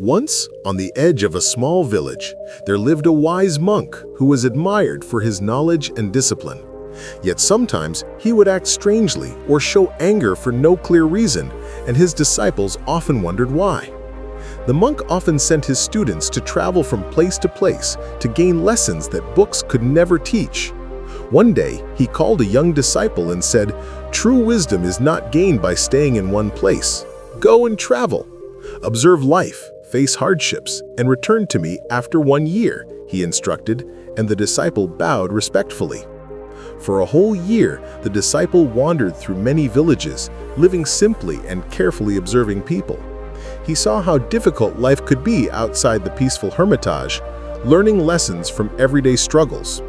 Once, on the edge of a small village, there lived a wise monk who was admired for his knowledge and discipline. Yet sometimes he would act strangely or show anger for no clear reason, and his disciples often wondered why. The monk often sent his students to travel from place to place to gain lessons that books could never teach. One day, he called a young disciple and said, "True wisdom is not gained by staying in one place. Go and travel. Observe life, face hardships, and return to me after 1 year," he instructed, and the disciple bowed respectfully. For a whole year, the disciple wandered through many villages, living simply and carefully observing people. He saw how difficult life could be outside the peaceful hermitage, learning lessons from everyday struggles.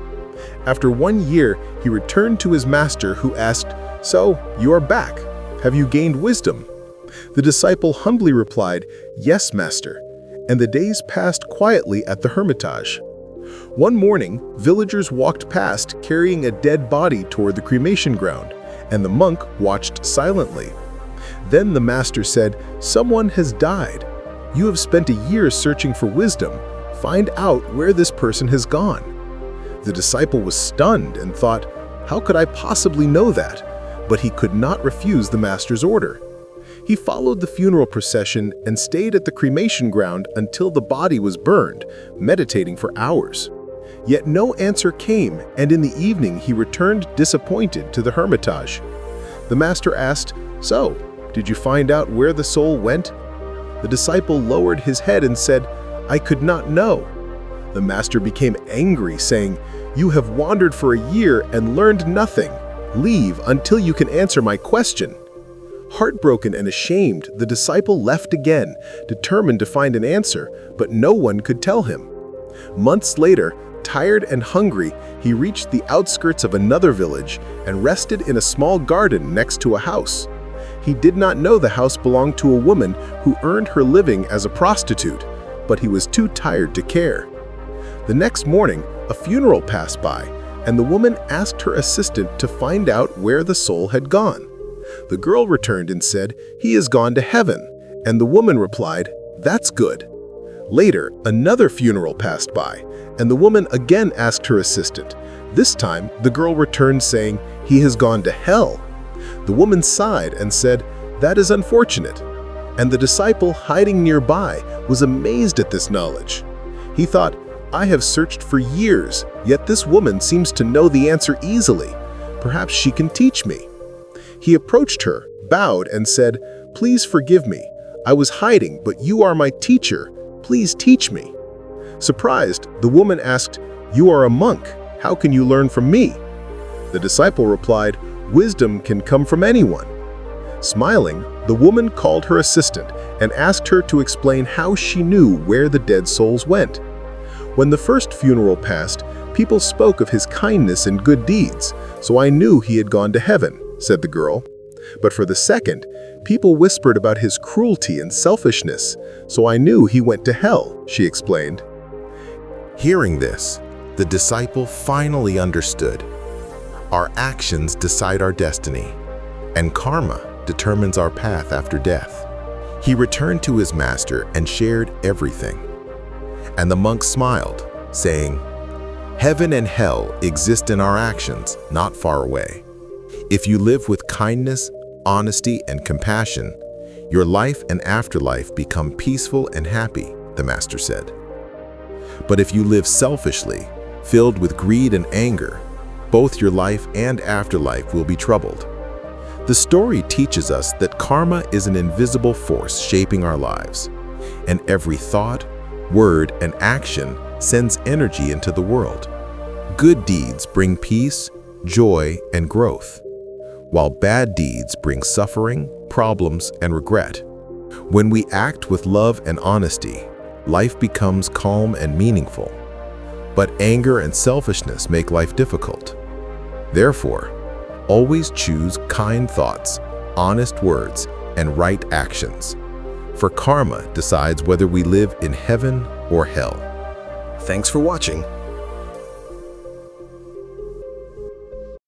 After 1 year, he returned to his master, who asked, "So, you are back. Have you gained wisdom?" The disciple humbly replied, "Yes, master," and the days passed quietly at the hermitage. One morning, villagers walked past carrying a dead body toward the cremation ground, and the monk watched silently. Then the master said, "Someone has died. You have spent a year searching for wisdom. Find out where this person has gone." The disciple was stunned and thought, "How could I possibly know that?" But he could not refuse the master's order. He followed the funeral procession and stayed at the cremation ground until the body was burned, meditating for hours. Yet no answer came, and in the evening he returned disappointed to the hermitage. The master asked, "So, did you find out where the soul went?" The disciple lowered his head and said, "I could not know." The master became angry, saying, "You have wandered for a year and learned nothing. Leave until you can answer my question." Heartbroken and ashamed, the disciple left again, determined to find an answer, but no one could tell him. Months later, tired and hungry, he reached the outskirts of another village and rested in a small garden next to a house. He did not know the house belonged to a woman who earned her living as a prostitute, but he was too tired to care. The next morning, a funeral passed by, and the woman asked her assistant to find out where the soul had gone. The girl returned and said, "He has gone to heaven," and the woman replied, "That's good." Later, another funeral passed by, and the woman again asked her assistant. This time, the girl returned saying, "He has gone to hell." The woman sighed and said, "That is unfortunate." And the disciple, hiding nearby, was amazed at this knowledge. He thought, "I have searched for years, yet this woman seems to know the answer easily. Perhaps she can teach me." He approached her, bowed, and said, "Please forgive me. I was hiding, but you are my teacher. Please teach me." Surprised, the woman asked, "You are a monk. How can you learn from me?" The disciple replied, "Wisdom can come from anyone." Smiling, the woman called her assistant and asked her to explain how she knew where the dead souls went. When the first funeral passed, people spoke of his kindness and good deeds, so I knew he had gone to heaven, said the girl. But for the second, people whispered about his cruelty and selfishness, so I knew he went to hell, she explained. Hearing this, the disciple finally understood. Our actions decide our destiny, and karma determines our path after death. He returned to his master and shared everything. And the monk smiled, saying, "Heaven and hell exist in our actions, not far away. If you live with kindness, honesty, and compassion, your life and afterlife become peaceful and happy," the master said. But if you live selfishly, filled with greed and anger, both your life and afterlife will be troubled. The story teaches us that karma is an invisible force shaping our lives, and every thought, word, and action sends energy into the world. Good deeds bring peace, joy, and growth, while bad deeds bring suffering, problems, and regret. When we act with love and honesty, life becomes calm and meaningful. But anger and selfishness make life difficult. Therefore, always choose kind thoughts, honest words, and right actions. For karma decides whether we live in heaven or hell. Thanks for watching.